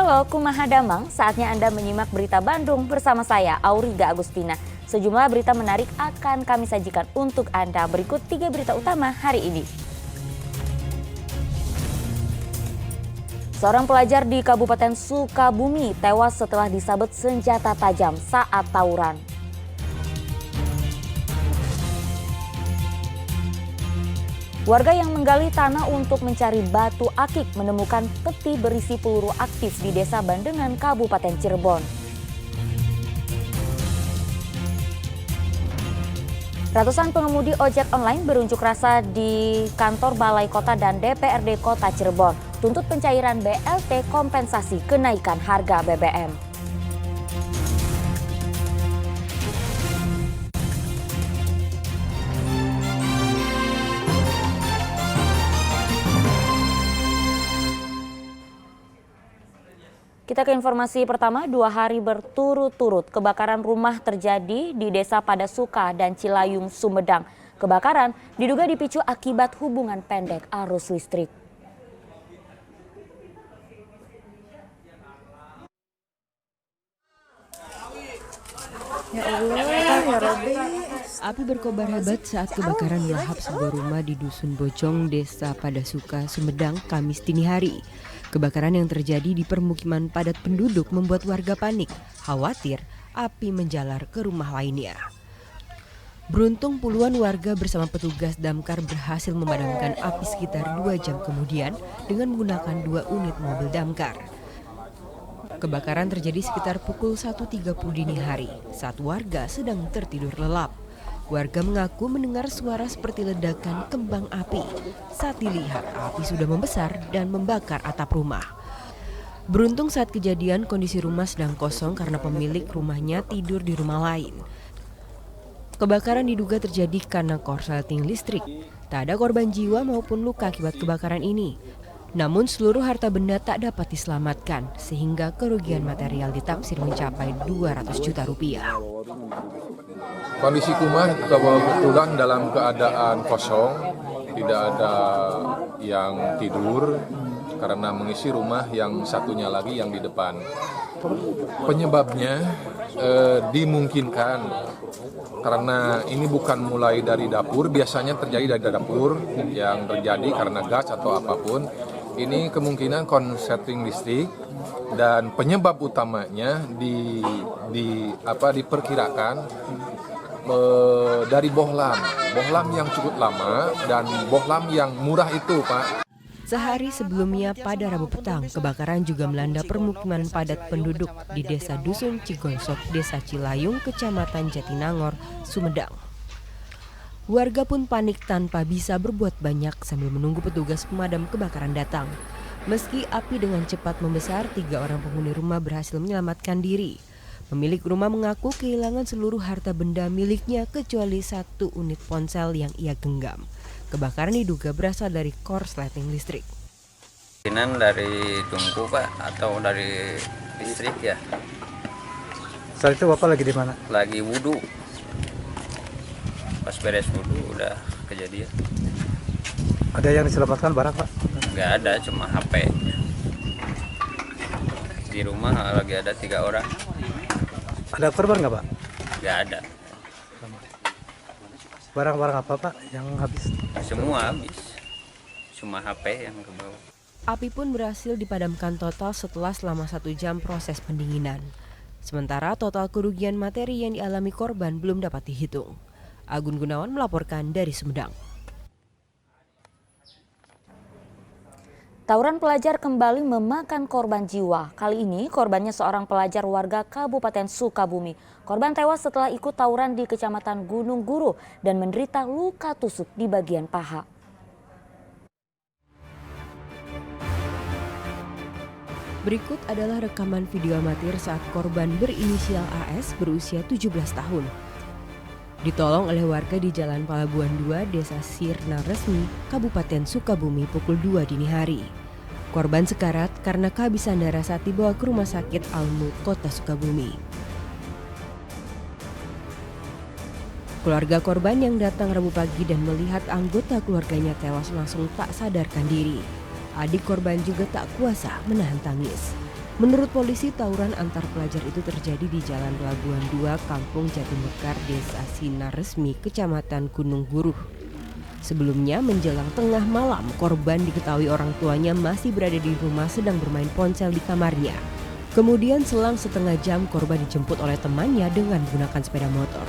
Halo, Kumaha Damang, saatnya Anda menyimak berita Bandung bersama saya, Auriga Agustina. Sejumlah berita menarik akan kami sajikan untuk Anda. Berikut 3 berita utama hari ini. Seorang pelajar di Kabupaten Sukabumi tewas setelah disabet senjata tajam saat tawuran. Warga yang menggali tanah untuk mencari batu akik menemukan peti berisi peluru aktif di Desa Bandengan, Kabupaten Cirebon. Ratusan pengemudi ojek online berunjuk rasa di kantor Balai Kota dan DPRD Kota Cirebon, tuntut pencairan BLT kompensasi kenaikan harga BBM. Kita ke informasi pertama, 2 hari berturut-turut kebakaran rumah terjadi di Desa Padasuka dan Cilayung, Sumedang. Kebakaran diduga dipicu akibat hubungan pendek arus listrik. Ya Allah, ya Rabbi. Api berkobar hebat saat kebakaran melahap sebuah rumah di Dusun Bojong, Desa Padasuka, Sumedang, Kamis dini hari. Kebakaran yang terjadi di permukiman padat penduduk membuat warga panik, khawatir api menjalar ke rumah lainnya. Beruntung puluhan warga bersama petugas damkar berhasil memadamkan api sekitar 2 jam kemudian dengan menggunakan 2 unit mobil damkar. Kebakaran terjadi sekitar pukul 1.30 dini hari saat warga sedang tertidur lelap. Warga mengaku mendengar suara seperti ledakan kembang api. Saat dilihat, api sudah membesar dan membakar atap rumah. Beruntung saat kejadian kondisi rumah sedang kosong karena pemilik rumahnya tidur di rumah lain. Kebakaran diduga terjadi karena korsleting listrik. Tak ada korban jiwa maupun luka akibat kebakaran ini. Namun seluruh harta benda tak dapat diselamatkan sehingga kerugian material ditaksir mencapai 200 juta rupiah. Kondisi rumah kebetulan dalam keadaan kosong, tidak ada yang tidur karena mengisi rumah yang satunya lagi yang di depan. Penyebabnya dimungkinkan karena ini bukan mulai dari dapur, biasanya terjadi dari dapur yang terjadi karena gas atau apapun. Ini kemungkinan konsleting listrik dan penyebab utamanya diperkirakan dari bohlam yang cukup lama dan bohlam yang murah itu, Pak. Sehari sebelumnya pada Rabu petang, kebakaran juga melanda permukiman padat penduduk di Desa Dusun Cigonsok, Desa Cilayung, Kecamatan Jatinangor, Sumedang. Warga pun panik tanpa bisa berbuat banyak sambil menunggu petugas pemadam kebakaran datang. Meski api dengan cepat membesar, 3 orang penghuni rumah berhasil menyelamatkan diri. Pemilik rumah mengaku kehilangan seluruh harta benda miliknya kecuali 1 unit ponsel yang ia genggam. Kebakaran diduga berasal dari korsleting listrik. Mungkin dari tungku, Pak, atau dari listrik ya. Saat itu Bapak lagi di mana? Lagi wudhu. Pas beres wudhu udah kejadian. Ada yang diselamatkan barang, Pak? Nggak ada, cuma HP. Di rumah lagi ada 3 orang. Ada korban nggak, Pak? Nggak ada. Barang-barang apa, Pak, yang habis? Semua habis. Cuma HP yang ke bawah. Api pun berhasil dipadamkan total selama 1 jam proses pendinginan. Sementara total kerugian materi yang dialami korban belum dapat dihitung. Agun Gunawan melaporkan dari Sumedang. Tawuran pelajar kembali memakan korban jiwa. Kali ini korbannya seorang pelajar warga Kabupaten Sukabumi. Korban tewas setelah ikut tawuran di Kecamatan Gunung Guru dan menderita luka tusuk di bagian paha. Berikut adalah rekaman video amatir saat korban berinisial AS berusia 17 tahun. Ditolong oleh warga di Jalan Palabuhan 2, Desa Sirna Resmi, Kabupaten Sukabumi pukul 2 dini hari. Korban sekarat karena kehabisan darah saat dibawa ke Rumah Sakit Almu, Kota Sukabumi. Keluarga korban yang datang Rabu pagi dan melihat anggota keluarganya tewas langsung tak sadarkan diri. Adik korban juga tak kuasa menahan tangis. Menurut polisi, tawuran antar pelajar itu terjadi di Jalan Labuan 2, Kampung Jatimekar, Desa Sinar Resmi, Kecamatan Gunung Guruh. Sebelumnya, menjelang tengah malam, korban diketahui orang tuanya masih berada di rumah sedang bermain ponsel di kamarnya. Kemudian selang setengah jam, korban dijemput oleh temannya dengan menggunakan sepeda motor.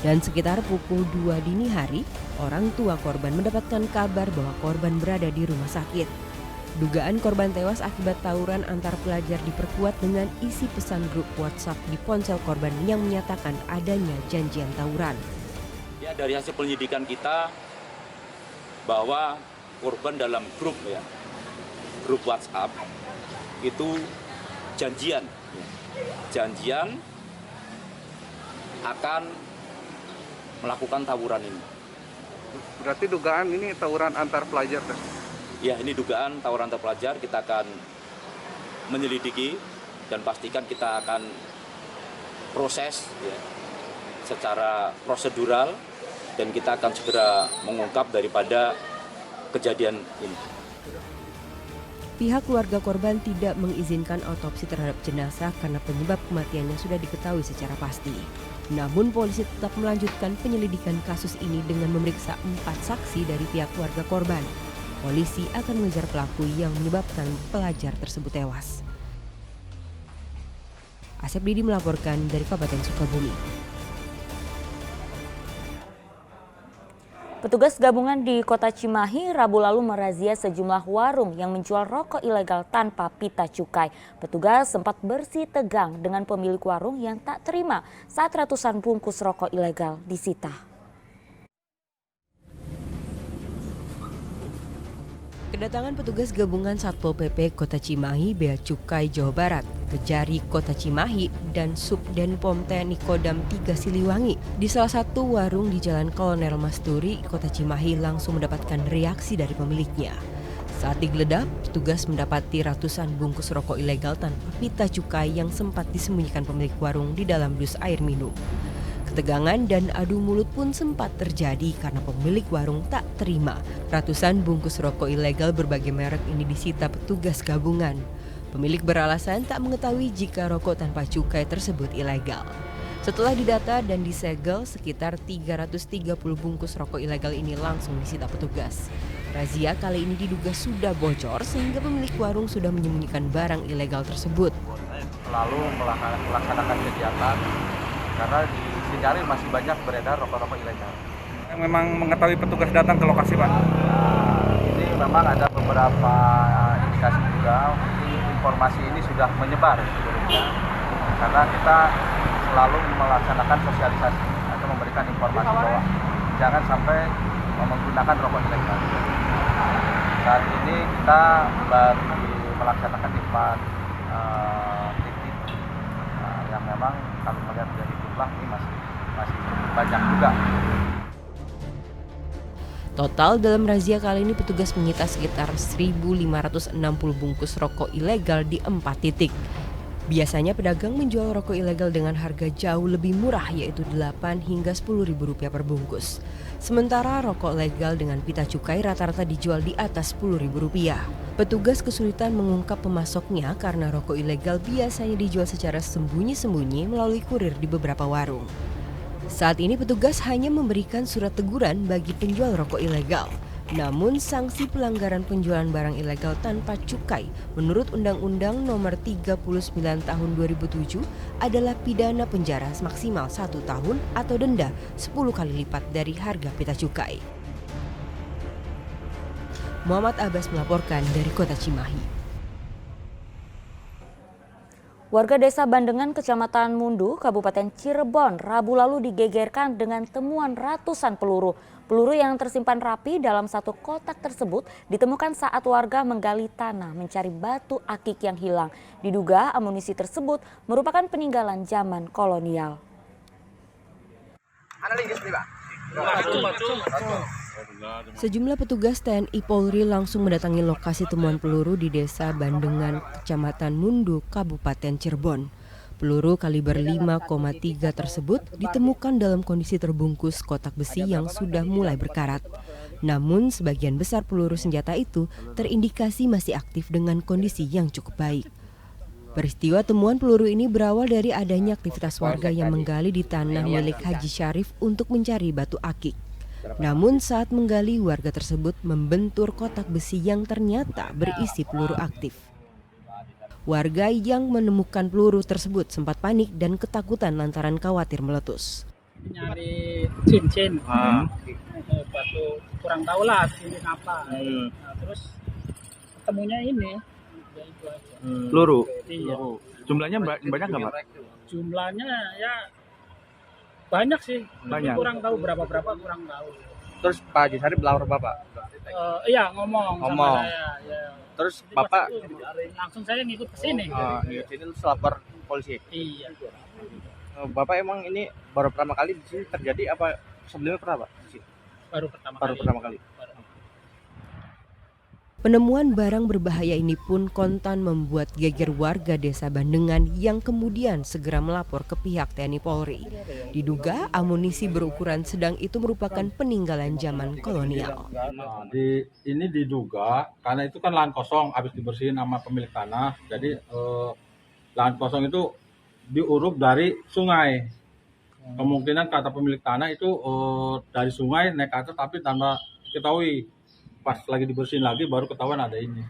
Dan sekitar pukul 2 dini hari, orang tua korban mendapatkan kabar bahwa korban berada di rumah sakit. Dugaan korban tewas akibat tawuran antar pelajar diperkuat dengan isi pesan grup WhatsApp di ponsel korban yang menyatakan adanya janjian tawuran. Ya, dari hasil penyelidikan kita bahwa korban dalam grup WhatsApp itu janjian akan melakukan tawuran ini. Berarti dugaan ini tawuran antar pelajar, kan? Ya, ini dugaan tawuran antar pelajar. Kita akan menyelidiki dan pastikan kita akan proses secara prosedural dan kita akan segera mengungkap daripada kejadian ini. Pihak keluarga korban tidak mengizinkan otopsi terhadap jenazah karena penyebab kematiannya sudah diketahui secara pasti. Namun polisi tetap melanjutkan penyelidikan kasus ini dengan memeriksa 4 saksi dari pihak keluarga korban. Polisi akan mengejar pelaku yang menyebabkan pelajar tersebut tewas. Asep Didi melaporkan dari Kabupaten Sukabumi. Petugas gabungan di Kota Cimahi Rabu lalu merazia sejumlah warung yang menjual rokok ilegal tanpa pita cukai. Petugas sempat bersih tegang dengan pemilik warung yang tak terima saat ratusan bungkus rokok ilegal disita. Kedatangan petugas gabungan Satpol PP Kota Cimahi, Bea Cukai Jawa Barat, Kejari Kota Cimahi, dan Subdenpom TNI Kodam 3 Siliwangi di salah satu warung di Jalan Kolonel Masturi, Kota Cimahi langsung mendapatkan reaksi dari pemiliknya. Saat digeledah, petugas mendapati ratusan bungkus rokok ilegal tanpa pita cukai yang sempat disembunyikan pemilik warung di dalam dus air minum. Ketegangan dan adu mulut pun sempat terjadi karena pemilik warung tak terima. Ratusan bungkus rokok ilegal berbagai merek ini disita petugas gabungan. Pemilik beralasan tak mengetahui jika rokok tanpa cukai tersebut ilegal. Setelah didata dan disegel, sekitar 330 bungkus rokok ilegal ini langsung disita petugas. Razia kali ini diduga sudah bocor sehingga pemilik warung sudah menyembunyikan barang ilegal tersebut. Selalu melaksanakan kegiatan karena di Cincari masih banyak beredar rokok-rokok ilegal. Memang mengetahui petugas datang ke lokasi, Pak? Ini memang ada beberapa indikasi juga, informasi ini sudah menyebar sebelumnya. Karena kita selalu melaksanakan sosialisasi atau memberikan informasi bahwa jangan sampai menggunakan rokok ilegal. Saat ini kita baru melaksanakan di 4 titik yang memang kalau melihat dari jumlah ini masih banyak juga. Total dalam razia kali ini petugas menyita sekitar 1.560 bungkus rokok ilegal di 4 titik. Biasanya pedagang menjual rokok ilegal dengan harga jauh lebih murah yaitu 8 hingga Rp10.000 per bungkus. Sementara rokok legal dengan pita cukai rata-rata dijual di atas Rp10.000. Petugas kesulitan mengungkap pemasoknya karena rokok ilegal biasanya dijual secara sembunyi-sembunyi melalui kurir di beberapa warung. Saat ini petugas hanya memberikan surat teguran bagi penjual rokok ilegal. Namun sanksi pelanggaran penjualan barang ilegal tanpa cukai menurut Undang-Undang Nomor 39 Tahun 2007 adalah pidana penjara maksimal 1 tahun atau denda 10 kali lipat dari harga pita cukai. Muhammad Abbas melaporkan dari Kota Cimahi. Warga Desa Bandengan, Kecamatan Mundu, Kabupaten Cirebon, Rabu lalu digegerkan dengan temuan ratusan peluru. Peluru yang tersimpan rapi dalam satu kotak tersebut ditemukan saat warga menggali tanah mencari batu akik yang hilang. Diduga amunisi tersebut merupakan peninggalan zaman kolonial. Sejumlah petugas TNI Polri langsung mendatangi lokasi temuan peluru di Desa Bandengan, Kecamatan Mundu, Kabupaten Cirebon. Peluru kaliber 5,3 tersebut ditemukan dalam kondisi terbungkus kotak besi yang sudah mulai berkarat. Namun sebagian besar peluru senjata itu terindikasi masih aktif dengan kondisi yang cukup baik. Peristiwa temuan peluru ini berawal dari adanya aktivitas warga yang menggali di tanah milik Haji Syarif untuk mencari batu akik. Namun saat menggali, warga tersebut membentur kotak besi yang ternyata berisi peluru aktif. Warga yang menemukan peluru tersebut sempat panik dan ketakutan lantaran khawatir meletus. Nyari cincin, batu kurang tahu lah cincin apa. Nah, terus ketemunya ini. Peluru. Iya. Jumlahnya banyak nggak, Pak? Jumlahnya ya banyak sih. Banyak. Kurang tahu berapa kurang tahu. Terus Pak Haji Syarif lapor Bapak? Iya ngomong sama saya. Ya. Terus Jadi Bapak pas itu, langsung saya ngikut ke sini. ini terus lapor polisi? Iya. Bapak emang ini baru pertama kali di sini terjadi apa sebelumnya pernah Pak? Baru pertama kali. Penemuan barang berbahaya ini pun kontan membuat geger warga desa Bandengan yang kemudian segera melapor ke pihak TNI Polri. Diduga amunisi berukuran sedang itu merupakan peninggalan zaman kolonial. Ini diduga karena itu kan lahan kosong habis dibersihin sama pemilik tanah. Jadi lahan kosong itu diuruk dari sungai. Kemungkinan kata pemilik tanah itu dari sungai naik ke atas tapi tanpa ketahui. Pas lagi dibersihin lagi baru ketahuan ada ini.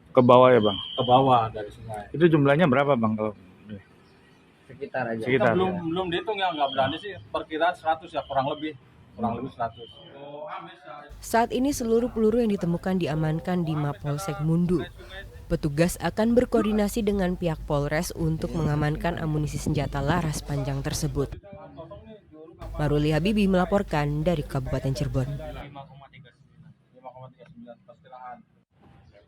Ke bawah ya Bang? Ke bawah dari sungai. Itu jumlahnya berapa Bang kalau? Sekitar aja. Kita belum dihitung ya, nggak berani sih. Perkiraan 100 ya, kurang lebih 100. Saat ini seluruh peluru yang ditemukan diamankan di Mapolsek Mundu. Petugas akan berkoordinasi dengan pihak Polres untuk mengamankan amunisi senjata laras panjang tersebut. Maruli Habibi melaporkan dari Kabupaten Cirebon. 5,39 perkiraan.